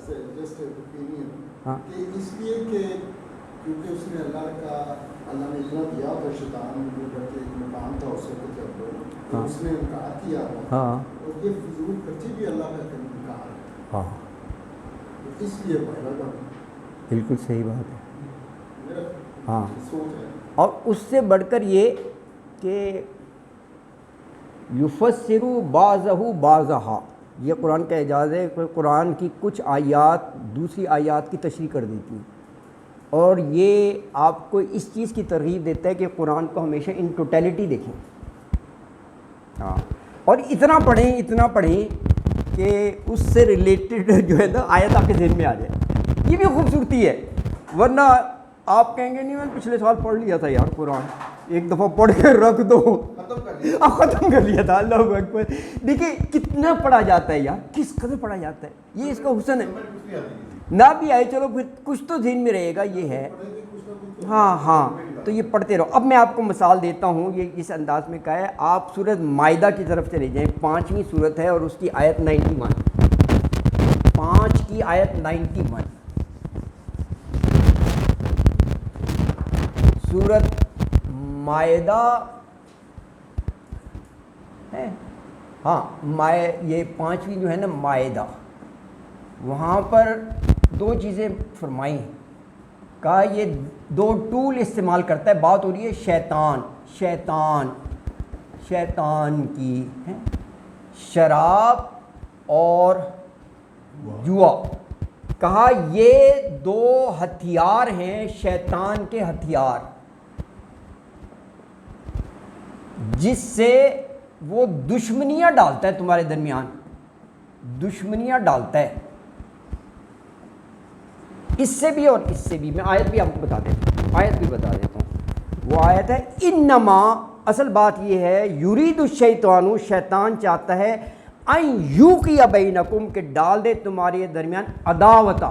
Just opinion ہاں کہ اس لیے کہ کیونکہ اس نے اللہ نے اتنا دیا تھا شیطان کے ایک مقام تھا اس وقت جب اس نے انکار کیا تھا، ہاں اور یہ فضول خرچی بھی اللہ کا انکار ہے، ہاں اس لیے پہلا کا بالکل صحیح بات ہے. میرا ہاں سوچ ہے. اور اس سے بڑھ کر یہ کہ یفسر بعضہ بعضہا، یہ قرآن کا اعجاز ہے کہ قرآن کی کچھ آیات دوسری آیات کی تشریح کر دیتی ہیں، اور یہ آپ کو اس چیز کی ترغیب دیتا ہے کہ قرآن کو ہمیشہ ان ٹوٹیلٹی دیکھیں. ہاں اور اتنا پڑھیں کہ اس سے ریلیٹڈ جو ہے نا آیت آپ کے ذہن میں آ جائے. یہ بھی خوبصورتی ہے، ورنہ آپ کہیں گے نہیں میں پچھلے سال پڑھ لیا تھا یار قرآن، ایک دفعہ پڑھ کے رکھ دو، ختم کر لیا تھا. اللہ اکبر. دیکھیے کتنا پڑھا جاتا ہے یار، کس قدر پڑھا جاتا ہے، یہ اس کا حسن ہے. نہ بھی آئے چلو پھر کچھ تو ذہن میں رہے گا. یہ ہے ہاں تو یہ پڑھتے رہو. اب میں آپ کو مثال دیتا ہوں، یہ اس انداز میں کہا ہے. آپ سورۃ مائدہ کی طرف چلے جائیں، 5ویں سورت ہے اور اس کی آیت 91، 5 کی آیت 91. سورۃ مائدہ ہے، ہاں یہ 5ویں جو ہے نا مائدہ، وہاں پر 2 چیزیں فرمائی. کہا یہ 2 ٹول استعمال کرتا ہے. بات ہو رہی ہے شیطان کی، شراب اور جوا. کہا یہ 2 ہتھیار ہیں شیطان کے ہتھیار، جس سے وہ دشمنیاں ڈالتا ہے تمہارے درمیان، دشمنیاں ڈالتا ہے. اس سے بھی اور اس سے بھی. میں آیت بھی آپ کو بتا دیتا ہوں. وہ آیت ہے انما، اصل بات یہ ہے، یرید الشیطان، شیطان چاہتا ہے، ان یوقع بینکم، کہ ڈال دے تمہارے درمیان عداوت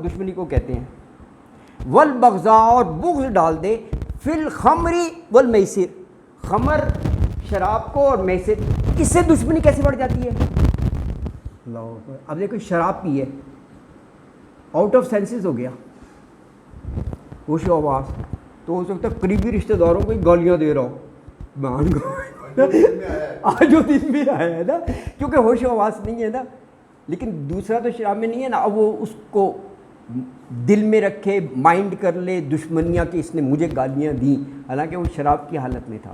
دشمنی کو کہتے ہیں، والبغضاء، اور بغض ڈال دے، فی الخمر والمیسر، خمر شراب کو اور میسر. اس سے دشمنی کیسے بڑھ جاتی ہے؟ اللہ اکبر. اب دیکھو شراب پی ہے، آؤٹ آف سینسز ہو گیا، ہوش و آواز، تو ہو سکتا ہے قریبی رشتہ داروں کو گالیاں دے رہا ہو، مان کو آج جو دن میں آیا ہے نا، کیونکہ ہوش و آواز نہیں ہے نا. لیکن دوسرا تو شراب میں نہیں ہے نا. اب وہ اس کو دل میں رکھے، مائنڈ کر لے دشمنیاں کہ اس نے مجھے گالیاں دیں، حالانکہ وہ شراب کی حالت میں تھا.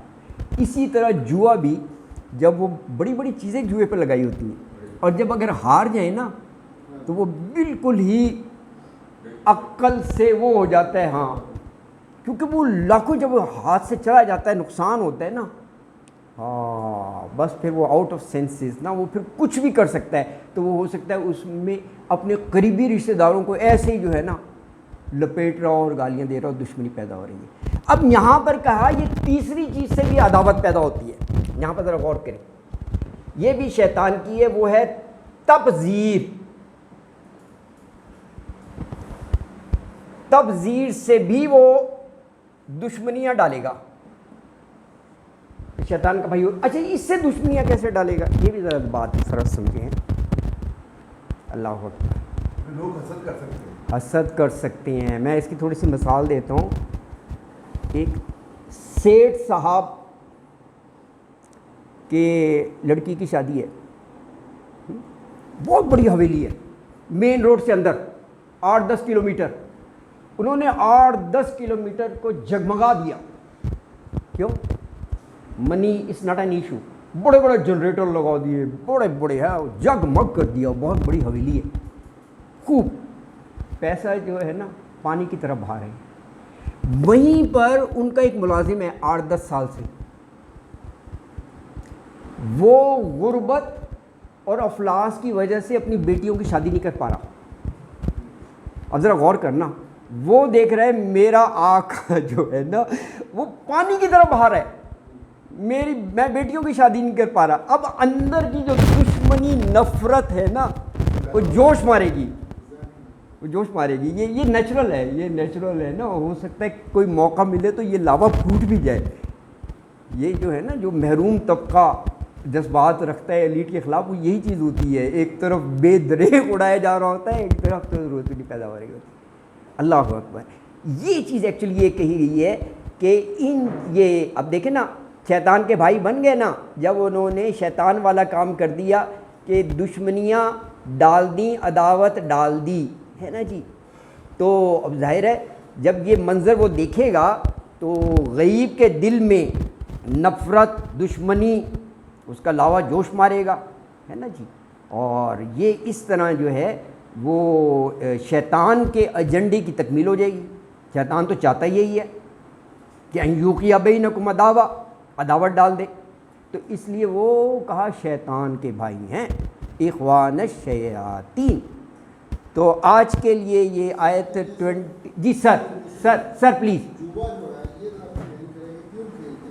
اسی طرح جوا بھی، جب وہ بڑی بڑی چیزیں جوئے پہ لگائی ہوتی ہیں، اور جب اگر ہار جائیں نا تو وہ بالکل ہی عقل سے وہ ہو جاتا ہے. ہاں کیونکہ وہ لاکھوں جب ہاتھ سے چلا جاتا ہے، نقصان ہوتا ہے نا. ہاں بس پھر وہ آؤٹ آف سینسز نا، وہ پھر کچھ بھی کر سکتا ہے. تو وہ ہو سکتا ہے اس میں اپنے قریبی رشتہ داروں کو ایسے ہی جو ہے نا لپیٹ رہا اور گالیاں دے رہا اور دشمنی پیدا ہو رہی ہے. اب یہاں پر کہا یہ تیسری چیز سے بھی عداوت پیدا ہوتی ہے. یہاں پر ذرا غور کریں، یہ بھی شیطان کی ہے، وہ ہے تبذیر. تبذیر سے بھی وہ دشمنیاں ڈالے گا. شیطان کا بھائی. اچھا اس سے دشمنیاں کیسے ڈالے گا؟ یہ بھی ذرا بات سرس سمجھیں. اللہ اکبر. لوگ حسد کر سکتے ہیں، حسد کر سکتے ہیں. میں اس کی تھوڑی سی مثال دیتا ہوں. ایک سیٹھ صاحب کے لڑکی کی شادی ہے، بہت بڑی حویلی ہے، مین روڈ سے اندر 8-10 کلومیٹر. انہوں نے 8-10 کلومیٹر کو جگمگا دیا. کیوں؟ منی از ناٹ این ایشو. بڑے بڑے جنریٹر لگا دیے، بڑے بڑے ہے، جگمگ کر دیا. بہت بڑی حویلی ہے، خوب پیسہ جو ہے نا پانی کی طرح بہا رہے ہیں. وہیں پر ان کا ایک ملازم ہے 8-10 سال سے، وہ غربت اور افلاس کی وجہ سے اپنی بیٹیوں کی شادی نہیں کر پا رہا. اب ذرا غور کرنا، وہ دیکھ رہا ہے میرا آقا جو ہے نا وہ پانی کی طرح بہا رہا ہے، میں بیٹیوں کی شادی نہیں کر پا رہا. اب اندر کی جو دشمنی نفرت ہے نا وہ جوش مارے گی، یہ نیچرل ہے، یہ نیچرل ہے نا. ہو سکتا ہے کوئی موقع ملے تو یہ لاوا پھوٹ بھی جائے. یہ جو ہے نا جو محروم طبقہ جذبات رکھتا ہے ایلیٹ کے خلاف، وہ یہی چیز ہوتی ہے، ایک طرف بے دریغ اڑایا جا رہا ہوتا ہے، ایک طرف تو ضرورت نہیں پیدا ہو رہی ہوتی. اللہ اکبر. یہ چیز ایکچولی یہ کہی گئی ہے کہ یہ اب دیکھیں نا، شیطان کے بھائی بن گئے نا جب انہوں نے شیطان والا کام کر دیا کہ دشمنیاں ڈال دیں، عداوت ڈال دی ہے نا جی. تو اب ظاہر ہے جب یہ منظر وہ دیکھے گا تو غیب کے دل میں نفرت، دشمنی اس کا لاوا جوش مارے گا ہے نا جی. اور یہ اس طرح جو ہے وہ شیطان کے ایجنڈے کی تکمیل ہو جائے گی. شیطان تو چاہتا ہی یہی ہے کہ ان یوقع بینکم عداوت ڈال دے. تو اس لیے وہ کہا شیطان کے بھائی ہیں، اخوان الشیاطین. تو آج کے لیے یہ آیت 20. جی سر پلیز. جوا جو ہے یہ کیوں کھیلتے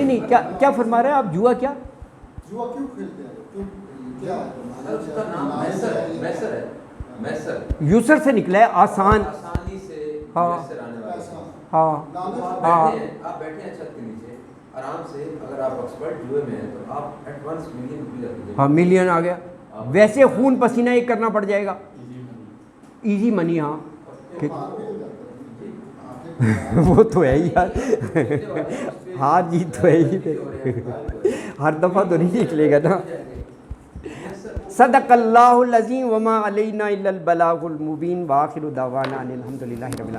نہیں کیا فرما رہے ہیں آپ؟ جوا کیا کھیلتے ہیں؟ کیا اس کا نام میسر ہے. یسر سے نکلا ہے، آسان. آسانی سے ہاں میسر آنے والا. ہاں آپ بیٹھے ہیں چھت کے نیچے آرام سے، اگر آپ ایکسپرٹ جوئے میں ہیں تو آپ ایٹ ونس ملین روپیہ. ہاں ملین آ گیا. ویسے خون پسینہ ایک کرنا پڑ جائے گا. Easy money. ہاں وہ تو ہے ہی یار. ہاں جی تو ہے ہی، ہر دفعہ تو نہیں نکلے گا نا. صدق اللہ العظیم وما علینا الا البلاغ المبین. وآخر دعوانا ان الحمد للہ رب العالمین.